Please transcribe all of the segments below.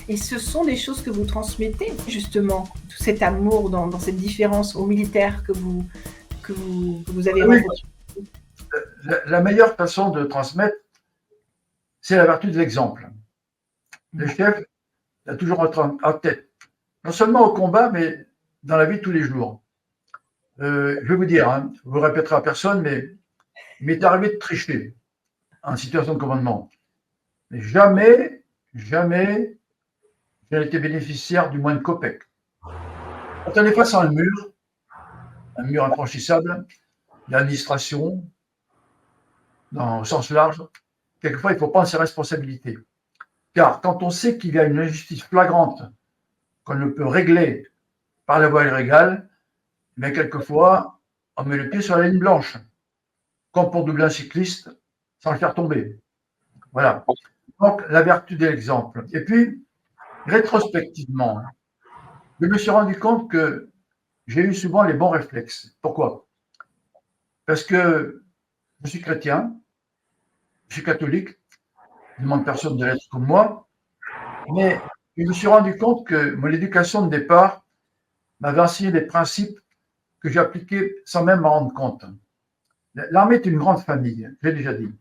Et ce sont des choses que vous transmettez, justement, tout cet amour dans cette différence aux militaires que vous avez Oui, rencontrés. la meilleure façon de transmettre, c'est la vertu de l'exemple. Le chef a toujours en tête, non seulement au combat, mais dans la vie de tous les jours. Je vais vous dire, hein, vous ne répéterez à personne, mais il m'est arrivé de tricher en situation de commandement. Mais jamais, jamais, je n'ai été bénéficiaire du moindre copec. Quand on est face à un mur infranchissable, l'administration, au sens large, quelquefois, il faut prendre ses responsabilités. Car quand on sait qu'il y a une injustice flagrante qu'on ne peut régler par la voie illégale, mais quelquefois, on met le pied sur la ligne blanche, comme pour doubler un cycliste sans le faire tomber. Voilà. Donc, la vertu de l'exemple. Et puis, rétrospectivement, je me suis rendu compte que j'ai eu souvent les bons réflexes. Pourquoi? Parce que je suis chrétien, je suis catholique, je ne demande personne de l'être comme moi, mais je me suis rendu compte que mon éducation de départ m'avait enseigné des principes que j'ai appliqués sans même m'en rendre compte. L'armée est une grande famille, j'ai déjà dit.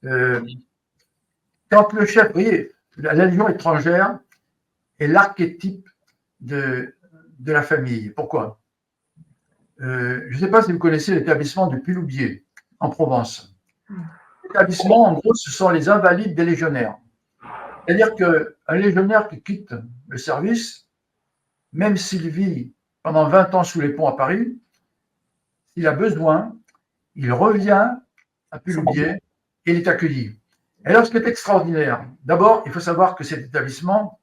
Euh, Quand le chef, vous voyez, la Légion étrangère est l'archétype de la famille. Pourquoi? Je ne sais pas si vous connaissez l'établissement du Piloubier en Provence. L'établissement, en gros, ce sont les invalides des légionnaires. C'est-à-dire qu'un légionnaire qui quitte le service, même s'il vit pendant 20 ans sous les ponts à Paris, s'il a besoin, il revient à Piloubier et il est accueilli. Et alors, ce qui est extraordinaire, d'abord, il faut savoir que cet établissement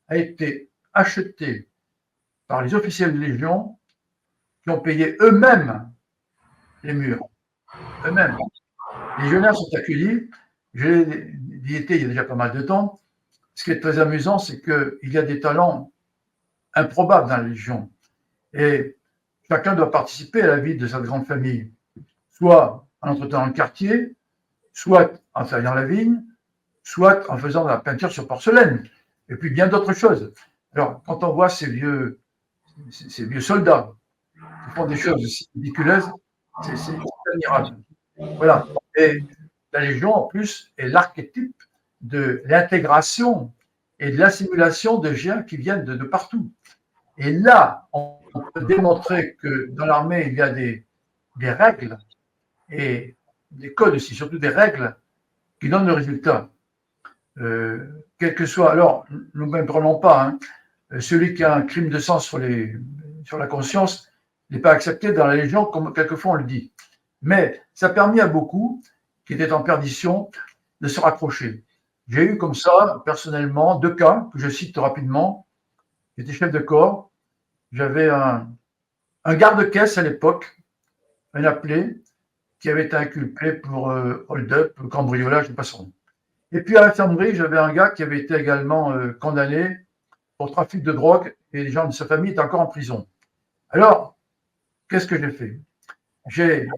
a été acheté par les officiels de Légion qui ont payé eux-mêmes les murs. Eux-mêmes. Les légionnaires sont accueillis. J'ai y été il y a déjà pas mal de temps. Ce qui est très amusant, c'est qu'il y a des talents improbables dans la Légion. Et chacun doit participer à la vie de cette grande famille, soit en entretenant le quartier, soit en taillant la vigne, soit en faisant de la peinture sur porcelaine, et puis bien d'autres choses. Alors, quand on voit ces vieux soldats qui font des choses aussi ridiculeuses, c'est admirable. Voilà. Et la Légion, en plus, est l'archétype de l'intégration et de l'assimilation de gens qui viennent de partout. Et là, on peut démontrer que dans l'armée, il y a des règles et des codes aussi, surtout des règles qui donnent le résultat. Quel que soit, alors, nous ne prenons pas, hein, celui qui a un crime de sang sur la conscience n'est pas accepté dans la Légion, comme quelquefois on le dit. Mais ça a permis à beaucoup qui étaient en perdition de se rapprocher. J'ai eu comme ça, personnellement, 2 cas que je cite rapidement. J'étais chef de corps, j'avais un garde-caisse à l'époque, un appelé, qui avait été inculpé pour hold-up, cambriolage, je ne sais pas son nom. Et puis à l'infirmerie, j'avais un gars qui avait été également condamné pour trafic de drogue et les gens de sa famille étaient encore en prison. Alors, qu'est-ce que j'ai fait? J'ai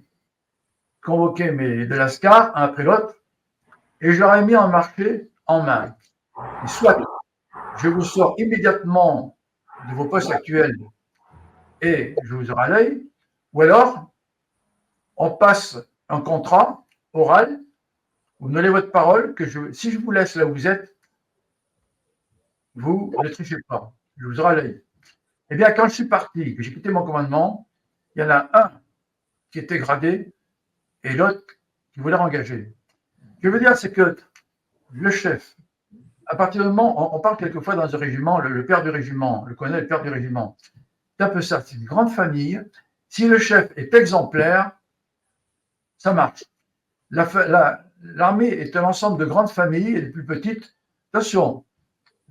convoqué mes de l'ASCAR, un après l'autre, et je leur ai mis un marché en main. Et soit je vous sors immédiatement de vos postes actuels et je vous aurai à l'œil, ou alors on passe un contrat oral, vous me donnez votre parole que si je vous laisse là où vous êtes, vous ne trichez pas, je vous aurai à l'œil. Eh bien, quand je suis parti, que j'ai quitté mon commandement, il y en a un qui était gradé et l'autre qui voulait engager. Ce que je veux dire, c'est que le chef, à partir du moment, on parle quelquefois dans un régiment, le père du régiment, le colonel, le père du régiment. C'est un peu ça, c'est une grande famille. Si le chef est exemplaire, ça marche. L'armée est un ensemble de grandes familles et de plus petites. Attention,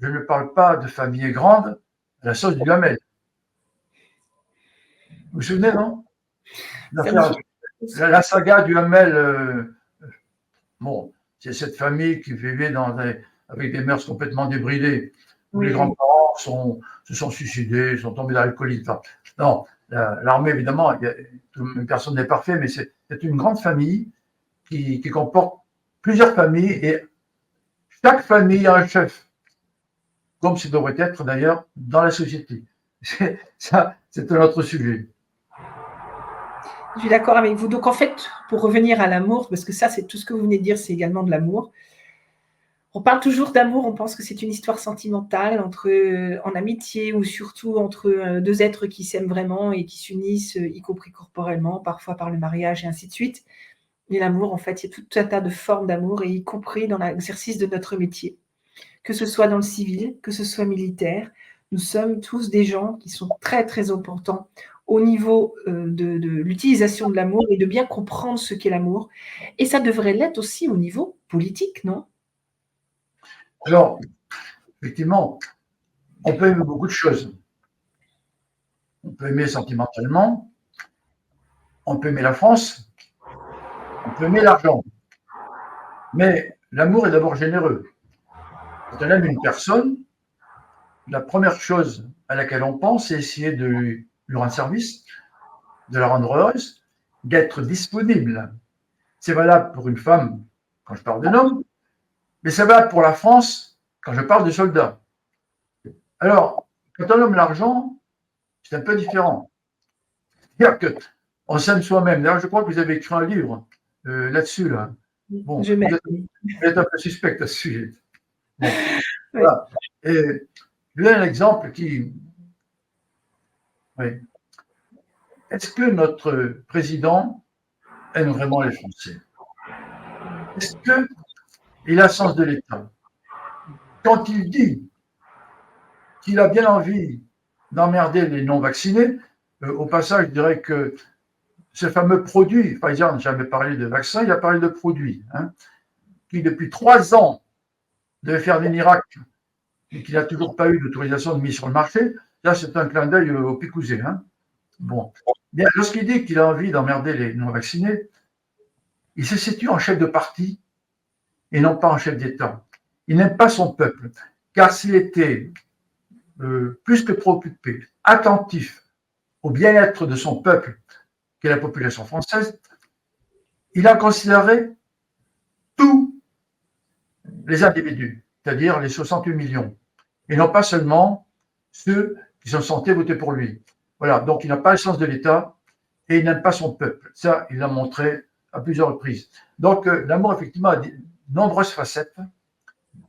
je ne parle pas de familles grandes à la sauce du Hamel. Vous vous souvenez, non? La saga du Hamel, bon, c'est cette famille qui vivait avec des mœurs complètement débridées, où oui, les grands-parents se sont suicidés, sont tombés dans l'alcoolisme. Enfin, non, l'armée, évidemment, personne n'est parfait, mais c'est une grande famille qui comporte plusieurs familles et chaque famille a un chef. comme ce devrait être d'ailleurs dans la société. Ça, c'est un autre sujet. Je suis d'accord avec vous. Donc, en fait, pour revenir à l'amour, parce que ça, c'est tout ce que vous venez de dire, c'est également de l'amour. On parle toujours d'amour, on pense que c'est une histoire sentimentale en amitié ou surtout entre deux êtres qui s'aiment vraiment et qui s'unissent, y compris corporellement, parfois par le mariage et ainsi de suite. Mais l'amour, en fait, il y a tout un tas de formes d'amour, et y compris dans l'exercice de notre métier. Que ce soit dans le civil, que ce soit militaire, nous sommes tous des gens qui sont très, très importants au niveau de l'utilisation de l'amour et de bien comprendre ce qu'est l'amour. Et ça devrait l'être aussi au niveau politique, non? Alors, effectivement, on peut aimer beaucoup de choses. On peut aimer sentimentalement, on peut aimer la France, on peut aimer l'argent. Mais l'amour est d'abord généreux. Quand on aime une personne, la première chose à laquelle on pense, c'est essayer de lui rendre service, de la rendre heureuse, d'être disponible. C'est valable pour une femme quand je parle d'un homme, mais c'est valable pour la France quand je parle de soldats. Alors, quand on aime l'argent, c'est un peu différent. C'est-à-dire qu'on s'aime soi-même. D'ailleurs, je crois que vous avez écrit un livre là-dessus. Là. Bon, Je m'aime. vous êtes un peu suspect à ce sujet. Bon, Oui. voilà. Et je donne un exemple qui. Oui. Est-ce que notre président aime vraiment les Français? Est-ce qu'il a sens de l'État? Quand il dit qu'il a bien envie d'emmerder les non-vaccinés, au passage, je dirais que ce fameux produit, Pfizer n'a jamais parlé de vaccin, il a parlé de produit, hein, qui depuis 3 ans devait faire des miracles et qui n'a toujours pas eu d'autorisation de mise sur le marché. Là, c'est un clin d'œil au picousé. Hein. Bon. Bien, lorsqu'il dit qu'il a envie d'emmerder les non-vaccinés, il se situe en chef de parti et non pas en chef d'État. Il n'aime pas son peuple, car s'il était plus que préoccupé, attentif au bien-être de son peuple, qu'est la population française, il a considéré tous les individus, c'est-à-dire les 68 millions, et non pas seulement ceux qui sont censés voter pour lui. Voilà, donc il n'a pas le sens de l'État et il n'aime pas son peuple. Ça, il l'a montré à plusieurs reprises. Donc l'amour, effectivement, a de nombreuses facettes,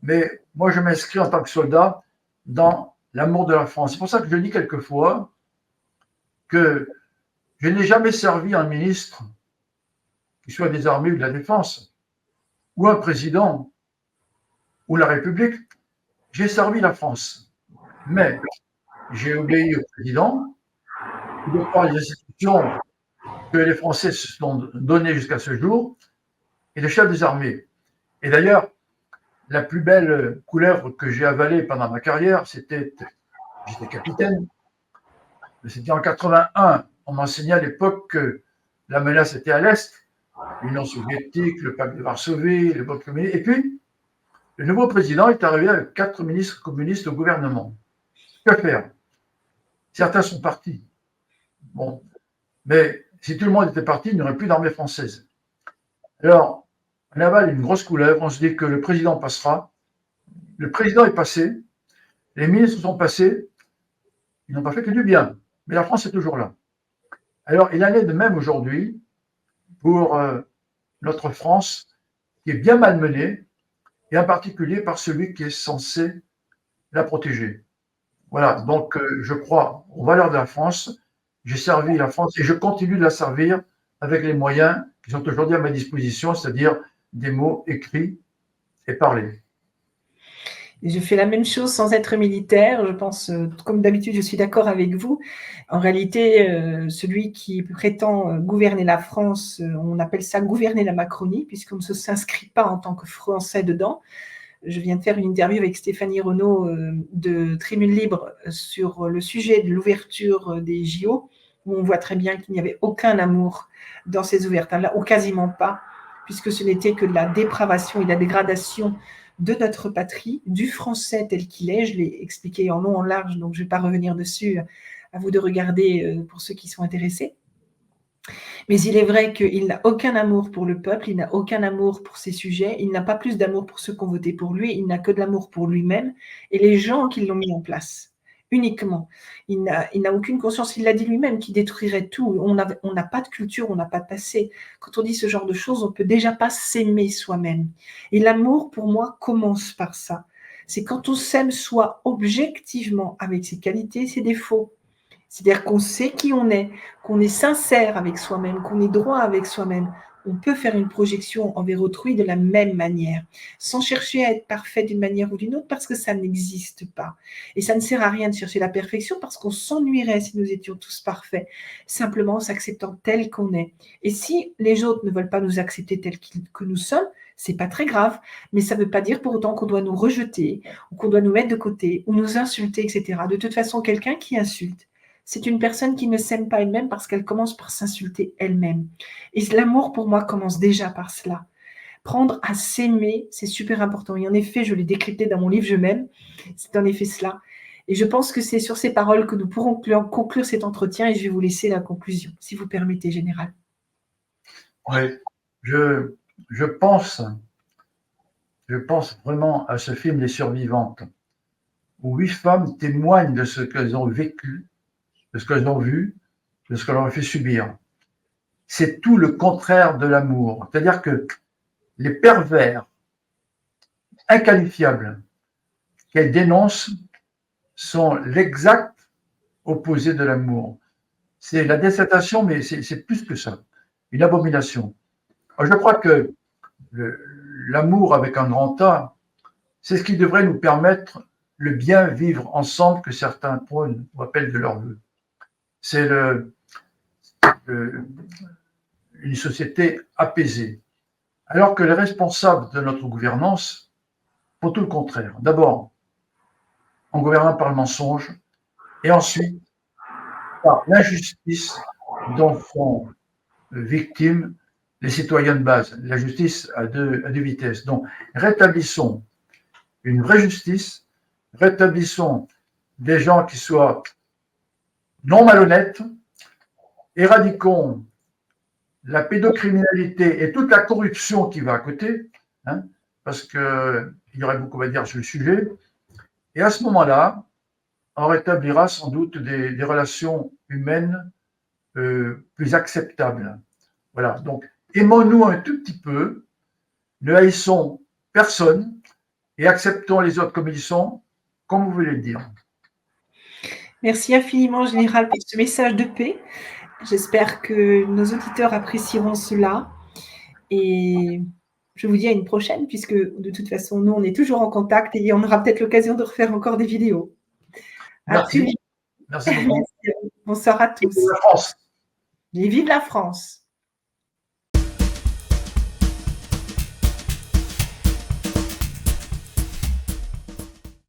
mais moi, je m'inscris en tant que soldat dans l'amour de la France. C'est pour ça que je dis quelquefois que je n'ai jamais servi un ministre, qu'il soit des armées ou de la défense, ou un président, ou la République. J'ai servi la France. Mais j'ai obéi au président, de par les institutions que les Français se sont données jusqu'à ce jour, et le chef des armées. Et d'ailleurs, la plus belle couleuvre que j'ai avalée pendant ma carrière, j'étais capitaine, c'était en 81. On m'enseignait à l'époque que la menace était à l'Est, l'Union soviétique, le pacte de Varsovie, le bloc communiste. Et puis, le nouveau président est arrivé avec 4 ministres communistes au gouvernement. Que faire? Certains sont partis. Bon. Mais si tout le monde était parti, il n'y aurait plus d'armée française. Alors, on avale une grosse couleuvre, on se dit que le président passera. Le président est passé, les ministres sont passés, ils n'ont pas fait que du bien. Mais la France est toujours là. Alors, il en est de même aujourd'hui pour notre France, qui est bien malmenée, et en particulier par celui qui est censé la protéger. Voilà, donc je crois aux valeurs de la France. J'ai servi la France et je continue de la servir avec les moyens qui sont aujourd'hui à ma disposition, c'est-à-dire des mots écrits et parlés. Je fais la même chose sans être militaire. Je pense, comme d'habitude, je suis d'accord avec vous. En réalité, celui qui prétend gouverner la France, on appelle ça gouverner la Macronie, puisqu'on ne s'inscrit pas en tant que Français dedans. Je viens de faire une interview avec Stéphanie Renaud de Tribune Libre sur le sujet de l'ouverture des JO, où on voit très bien qu'il n'y avait aucun amour dans ces ouvertures-là, ou quasiment pas, puisque ce n'était que de la dépravation et de la dégradation de notre patrie, du français tel qu'il est. Je l'ai expliqué en long, en large, donc je ne vais pas revenir dessus. À vous de regarder pour ceux qui sont intéressés. Mais il est vrai qu'il n'a aucun amour pour le peuple, il n'a aucun amour pour ses sujets, il n'a pas plus d'amour pour ceux qui ont voté pour lui, il n'a que de l'amour pour lui-même et les gens qui l'ont mis en place, uniquement. Il n'a aucune conscience, il l'a dit lui-même, qu'il détruirait tout. On n'a pas de culture, on n'a pas de passé. Quand on dit ce genre de choses, on ne peut déjà pas s'aimer soi-même. Et l'amour, pour moi, commence par ça. C'est quand on s'aime soi objectivement avec ses qualités, ses défauts. C'est-à-dire qu'on sait qui on est, qu'on est sincère avec soi-même, qu'on est droit avec soi-même. On peut faire une projection envers autrui de la même manière, sans chercher à être parfait d'une manière ou d'une autre, parce que ça n'existe pas. Et ça ne sert à rien de chercher la perfection, parce qu'on s'ennuierait si nous étions tous parfaits, simplement en s'acceptant tel qu'on est. Et si les autres ne veulent pas nous accepter tels que nous sommes, c'est pas très grave, mais ça ne veut pas dire pour autant qu'on doit nous rejeter, ou qu'on doit nous mettre de côté, ou nous insulter, etc. De toute façon, quelqu'un qui insulte, c'est une personne qui ne s'aime pas elle-même parce qu'elle commence par s'insulter elle-même. Et l'amour, pour moi, commence déjà par cela. Prendre à s'aimer, c'est super important. Et en effet, je l'ai décrypté dans mon livre « Je m'aime », c'est en effet cela. Et je pense que c'est sur ces paroles que nous pourrons conclure cet entretien et je vais vous laisser la conclusion, si vous permettez, Général. Oui, je pense vraiment à ce film Les Survivantes, où 8 femmes témoignent de ce qu'elles ont vécu, de ce qu'elles ont vu, de ce qu'elles ont fait subir. C'est tout le contraire de l'amour. C'est-à-dire que les pervers inqualifiables qu'elles dénoncent sont l'exact opposé de l'amour. C'est la détestation, mais c'est plus que ça. Une abomination. Alors, je crois que l'amour avec un grand A, c'est ce qui devrait nous permettre le bien vivre ensemble que certains prônent ou appellent de leur vœu. C'est une société apaisée. Alors que les responsables de notre gouvernance font tout le contraire. D'abord, en gouvernant par le mensonge, et ensuite par l'injustice dont sont victimes les citoyens de base. La justice à deux vitesses. Donc, rétablissons une vraie justice, rétablissons des gens qui soient non malhonnêtes, éradiquons la pédocriminalité et toute la corruption qui va à côté, hein, parce qu'il y aurait beaucoup à dire sur le sujet. Et à ce moment-là, on rétablira sans doute des relations humaines plus acceptables. Voilà, donc aimons-nous un tout petit peu, ne haïssons personne et acceptons les autres comme ils sont, comme vous voulez le dire. Merci infiniment, Général, pour ce message de paix. J'espère que nos auditeurs apprécieront cela. Et je vous dis à une prochaine, puisque de toute façon, nous, on est toujours en contact et on aura peut-être l'occasion de refaire encore des vidéos. Merci. Merci beaucoup. Bonsoir à tous. Vive la France. Et vive la France.